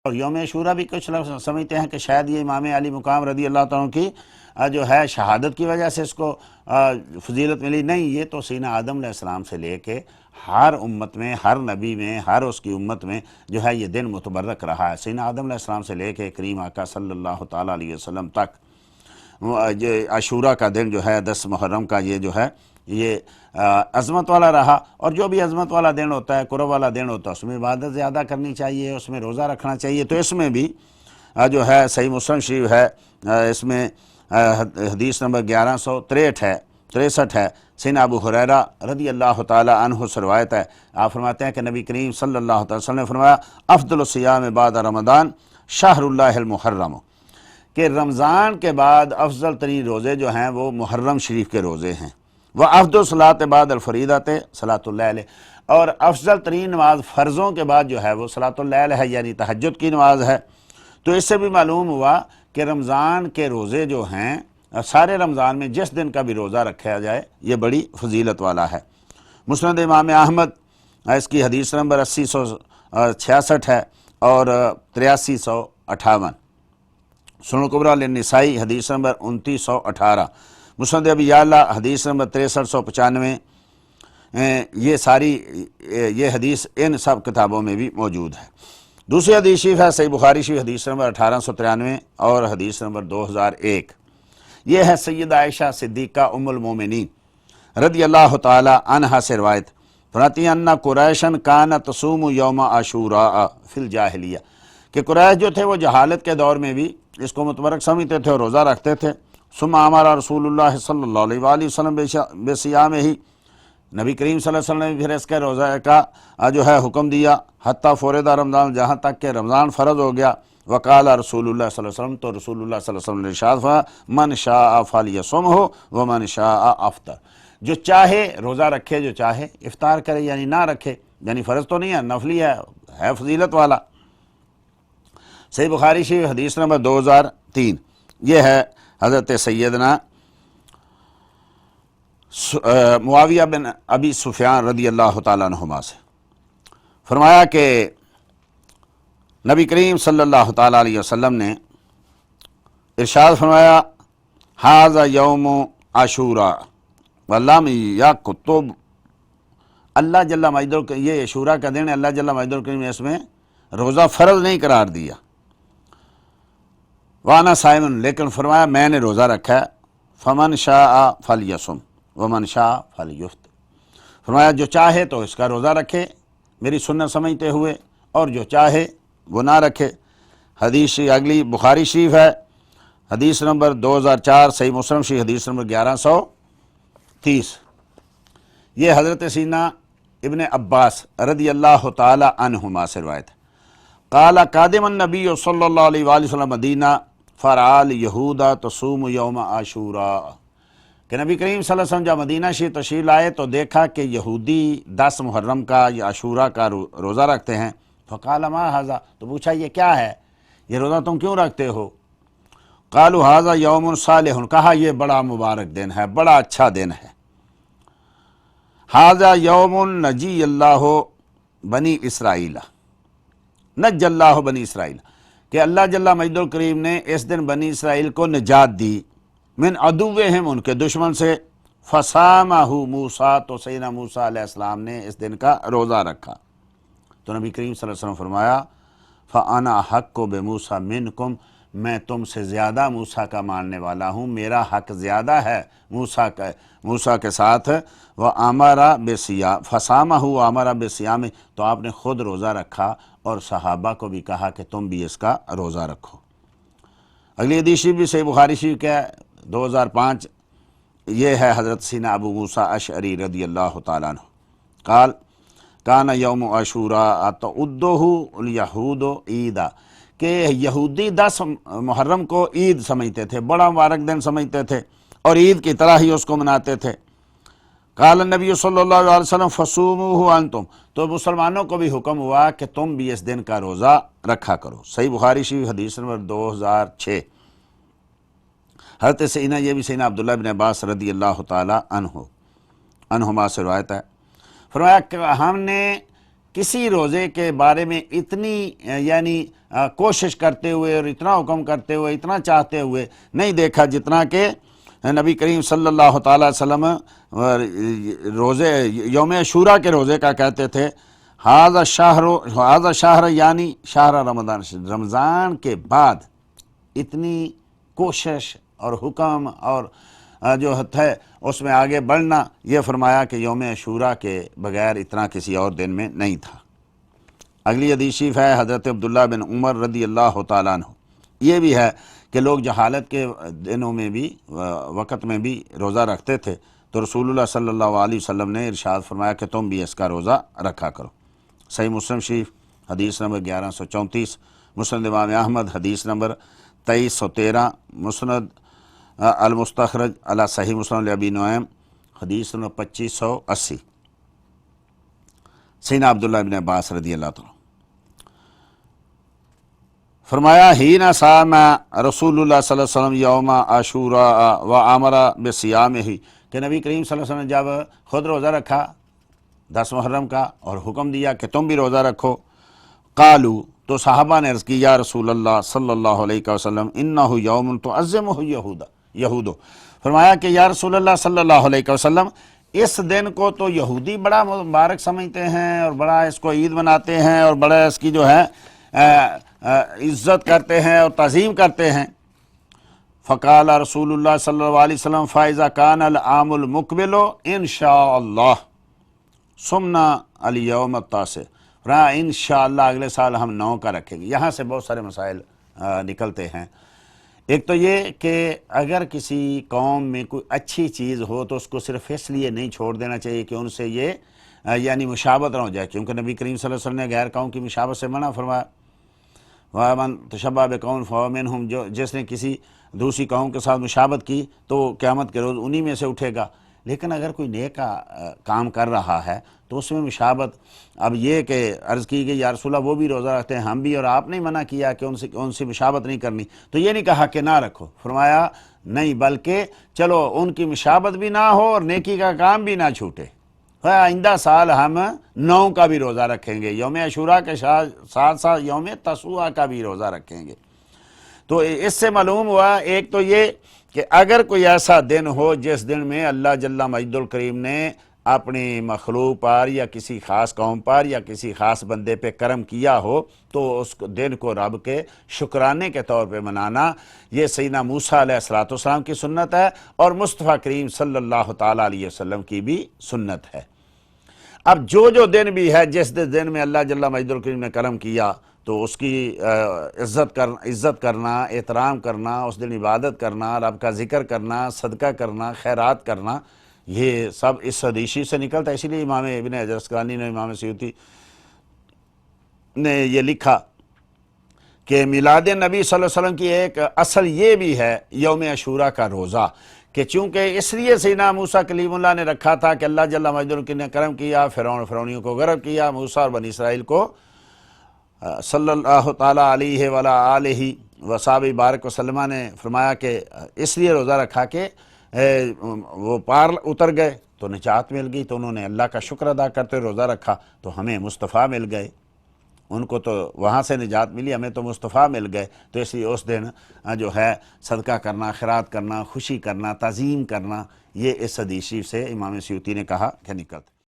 اور یوم عاشورہ بھی کچھ لوگ سمجھتے ہیں کہ شاید یہ امام علی مقام رضی اللہ تعالیٰ کی جو ہے شہادت کی وجہ سے اس کو فضیلت ملی. نہیں، یہ تو سیدنا آدم علیہ السلام سے لے کے ہر امت میں، ہر نبی میں، ہر اس کی امت میں جو ہے یہ دن متبرک رہا ہے. سیدنا آدم علیہ السلام سے لے کے کریم آقا صلی اللہ تعالیٰ علیہ وسلم تک عاشورہ کا دن جو ہے 10 محرم کا یہ جو ہے یہ عظمت والا رہا. اور جو بھی عظمت والا دن ہوتا ہے، قرب والا دن ہوتا ہے، اس میں عبادت زیادہ کرنی چاہیے، اس میں روزہ رکھنا چاہیے. تو اس میں بھی جو ہے صحیح مسلم شریف ہے، اس میں حدیث نمبر 1163 ہے. سیدنا ابو ہریرہ رضی اللہ تعالی عنہ سے روایت ہے. آپ فرماتے ہیں کہ نبی کریم صلی اللہ علیہ وسلم نے فرمایا افضل الصیام بعد رمضان شہر اللہ المحرم، کہ رمضان کے بعد افضل ترین روزے جو ہیں وہ محرم شریف کے روزے ہیں. وہ افضل الصلاۃ بعد الفریضۃ صلاۃ اللیل، اور افضل ترین نماز فرضوں کے بعد جو ہے وہ صلاۃ اللیل ہے، یعنی تہجد کی نماز ہے. تو اس سے بھی معلوم ہوا کہ رمضان کے روزے جو ہیں سارے رمضان میں جس دن کا بھی روزہ رکھا جائے یہ بڑی فضیلت والا ہے. مسند امام احمد اس کی حدیث نمبر 8066 ہے اور 8358. سنن کبریٰ للنسائی حدیث نمبر 2918. مسند ابی یعلا حدیث نمبر 6395. یہ حدیث ان سب کتابوں میں بھی موجود ہے. دوسری حدیث شریف ہے صحیح بخاری شریف حدیث نمبر 1893 اور حدیث نمبر 2001. یہ ہے سیدہ عائشہ صدیقہ ام المومنین رضی اللہ تعالی عنہا سے روایت. فرماتی ہیں ان قریشن کانت تصوم یوم عاشوراء فی الجاہلیہ، کہ قریش جو تھے وہ جہالت کے دور میں بھی اس کو متبرک سمجھتے تھے اور روزہ رکھتے تھے. ثم امر رسول اللہ صلی اللہ علیہ وآلہ وسلم بصیام ہی، نبی کریم صلی اللہ علیہ وسلم نے پھر اس کے روزہ کا جو ہے حکم دیا حتیٰ فرض رمضان، جہاں تک کہ رمضان فرض ہو گیا. وقال رسول اللہ صلی اللہ علیہ وسلم، تو رسول اللہ صلی اللہ علیہ وسلم نے ارشاد فرمایا من شاء فلیصمہ ومن شاء افطر، جو چاہے روزہ رکھے، جو چاہے افطار کرے، یعنی نہ رکھے، یعنی فرض تو نہیں ہے، نفلی ہے فضیلت والا. صحیح بخاری شریف حدیث نمبر 2003. یہ ہے حضرت سیدنا معاویہ بن ابی سفیان رضی اللہ تعالیٰ عنہما سے. فرمایا کہ نبی کریم صلی اللہ تعالیٰ علیہ وسلم نے ارشاد فرمایا ھذا یوم عاشوراء ولم یکتب، اللہ جل مجدہ، یہ عاشوراء کا دن ہے، اللہ جل مجدہ نے اس میں روزہ فرض نہیں قرار دیا. وانا صائم، لیکن فرمایا میں نے روزہ رکھا ہے. فمن شاء فلیصم ومن شاء فلیفطر، فرمایا جو چاہے تو اس کا روزہ رکھے میری سنت سمجھتے ہوئے، اور جو چاہے وہ نہ رکھے. حدیث اگلی بخاری شریف ہے حدیث نمبر 2004، صحیح مسلم شریف حدیث نمبر 1130. یہ حضرت سیدنا ابن عباس رضی اللہ تعالی عنہما سے روایت ہے. قال قادم النبی صلی اللہ علیہ وآلہ وسلم مدینہ فرعال یہودا تصوم یوم عاشوراء، کہ نبی کریم صلی اللہ علیہ وسلم جب مدینہ شریف تشریف لائے تو دیکھا کہ یہودی 10 محرم کا یا عاشوراء کا روزہ رکھتے ہیں. فقال ما ھذا، تو پوچھا یہ کیا ہے، یہ روزہ تم کیوں رکھتے ہو؟ قالوا ھذا یوم صالح، کہا یہ بڑا مبارک دن ہے، بڑا اچھا دن ہے. ھذا یوم نجی اللہ بنی اسرائیل، نج اللہ بنی اسرائیل، کہ اللہ جل مجد الکریم نے اس دن بنی اسرائیل کو نجات دی من عدوہم، ان کے دشمن سے. فصامہ موسیٰ، تو سیدنا موسیٰ علیہ السلام نے اس دن کا روزہ رکھا. تو نبی کریم صلی اللہ علیہ وسلم فرمایا فَأَنَا أَحَقُّ بِمُوسَىٰ مِنْكُمْ، میں تم سے زیادہ موسیٰ کا ماننے والا ہوں، میرا حق زیادہ ہے موسیٰ کے ساتھ. وَأَمَرَ بِصِيَامٍ فَصَامَهُ وَأَمَرَ بِصِيَامٍ، تو آپ نے خود روزہ رکھا اور صحابہ کو بھی کہا کہ تم بھی اس کا روزہ رکھو. اگلی حدیث بھی صحیح بخاری شریف کا 2005. یہ ہے حضرت سیدنا ابو موسیٰ اشعری رضی اللہ تعالیٰ عنہ. قال کان یوم عاشوراء تعدہ الیہود عیدا، کہ یہودی 10 محرم کو عید سمجھتے تھے، بڑا مبارک دن سمجھتے تھے اور عید کی طرح ہی اس کو مناتے تھے. قال النبی صلی اللہ علیہ وسلم فصوموہ انتم، تو مسلمانوں کو بھی حکم ہوا کہ تم بھی اس دن کا روزہ رکھا کرو. صحیح بخاری شریف حدیث نمبر 2006. حضرت سیدنا، یہ بھی سیدنا عبداللہ بن عباس رضی اللہ تعالی عنہما سے روایت ہے. فرمایا کہ ہم نے کسی روزے کے بارے میں اتنی یعنی کوشش کرتے ہوئے اور اتنا حکم کرتے ہوئے اتنا چاہتے ہوئے نہیں دیکھا جتنا کہ نبی کریم صلی اللہ تعالیٰ علیہ وسلم روزے یوم عاشوراء کے روزے کا کہتے تھے ھذا شہر یعنی شہر رمضان، رمضان کے بعد اتنی کوشش اور حکم اور جو ہے اس میں آگے بڑھنا، یہ فرمایا کہ یوم عاشوراء کے بغیر اتنا کسی اور دن میں نہیں تھا۔ اگلی حدیث شریف ہے حضرت عبداللہ بن عمر رضی اللہ تعالیٰ عنہ، یہ بھی ہے کہ لوگ جہالت کے دنوں میں بھی وقت میں بھی روزہ رکھتے تھے تو رسول اللہ صلی اللہ علیہ وسلم نے ارشاد فرمایا کہ تم بھی اس کا روزہ رکھا کرو۔ صحیح مسلم شریف حدیث نمبر 1134، مسند امام احمد حدیث نمبر 2313، مسند المستخرج علی صحیح مسلم لابی نعیم حدیث نمبر 2580۔ سیدنا عبداللہ بن عباس رضی اللہ تعالیٰ فرمایا حین صام رسول اللہ صلی اللہ علیہ وسلم یوم عاشوراء و امر بصیامہ، کہ نبی کریم صلی اللہ علیہ وسلم نے جب خود روزہ رکھا 10 محرم کا اور حکم دیا کہ تم بھی روزہ رکھو، قالو، تو صحابہ نے عرض کی یا رسول اللہ صلی اللہ علیہ وسلم انہ یوم تعظمہ یہود، فرمایا کہ یا رسول اللہ صلی اللہ علیہ وسلم اس دن کو تو یہودی بڑا مبارک سمجھتے ہیں اور بڑا اس کو عید مناتے ہیں اور بڑا اس کی جو ہے عزت کرتے ہیں اور تعظیم کرتے ہیں۔ فقال رسول اللہ صلی اللہ علیہ وسلم فاذا کان العام المقبل انشاء اللہ سمنا الیوم التاسع، انشاءاللہ اگلے سال ہم 9 کا رکھیں گے۔ یہاں سے بہت سارے مسائل نکلتے ہیں۔ ایک تو یہ کہ اگر کسی قوم میں کوئی اچھی چیز ہو تو اس کو صرف اس لیے نہیں چھوڑ دینا چاہیے کہ ان سے یہ یعنی مشابہت نہ ہو جائے، کیونکہ نبی کریم صلی اللہ علیہ وسلم نے غیر قوم کی مشابہت سے منع فرمایا، وَمَن تَشَبَّهَ بِقَوْمٍ فَهُوَ مِنْهُمْ، جس نے کسی دوسری قوم کے ساتھ مشابہت کی تو وہ قیامت کے روز انہی میں سے اٹھے گا۔ لیکن اگر کوئی نیک کام کر رہا ہے تو اس میں مشابہت، اب یہ کہ عرض کی گئی یا رسول اللہ وہ بھی روزہ رکھتے ہیں ہم بھی، اور آپ نے منع کیا کہ ان سے مشابہت نہیں کرنی، تو یہ نہیں کہا کہ نہ رکھو، فرمایا نہیں بلکہ چلو ان کی مشابہت بھی نہ ہو اور نیکی کا کام بھی نہ چھوٹے، آئندہ سال ہم 9 کا بھی روزہ رکھیں گے، یوم عاشوراء کے ساتھ ساتھ یوم تسوع کا بھی روزہ رکھیں گے۔ تو اس سے معلوم ہوا ایک تو یہ کہ اگر کوئی ایسا دن ہو جس دن میں اللہ جل مجد الکریم نے اپنی مخلوق پر یا کسی خاص قوم پر یا کسی خاص بندے پہ کرم کیا ہو تو اس دن کو رب کے شکرانے کے طور پہ منانا، یہ سیدنا موسیٰ علیہ السلام کی سنت ہے اور مصطفیٰ کریم صلی اللہ تعالیٰ علیہ وسلم کی بھی سنت ہے۔ اب جو دن بھی ہے جس دن میں اللہ جل مجد الکریم نے کرم کیا تو اس کی عزت کرنا، احترام کرنا، اس دن عبادت کرنا، رب کا ذکر کرنا، صدقہ کرنا، خیرات کرنا، یہ سب اس حدیث سے نکلتا ہے۔ اسی لیے امام ابن حجر اسقلانی نے، امام سیوطی نے یہ لکھا کہ میلاد نبی صلی اللہ علیہ وسلم کی ایک اصل یہ بھی ہے یوم عاشوراء کا روزہ، کہ چونکہ اس لیے سیدنا موسیٰ کلیم اللہ نے رکھا تھا کہ اللہ جل مجد الکریم نے کرم کیا، فرعونیوں کو غرق کیا، موسیٰ اور بنی اسرائیل کو صلی اللہ تعالیٰ علیہ وآلہ وصحبہ بارک وسلم نے فرمایا کہ اس لیے روزہ رکھا کہ وہ پار اتر گئے تو نجات مل گئی، تو انہوں نے اللہ کا شکر ادا کرتے روزہ رکھا، تو ہمیں مصطفیٰ مل گئے، ان کو تو وہاں سے نجات ملی، ہمیں تو مصطفیٰ مل گئے، تو اس لیے اس دن جو ہے صدقہ کرنا، خیرات کرنا، خوشی کرنا، تعظیم کرنا، یہ اس حدیث سے امام سیوطی نے کہا کہ نکلتا۔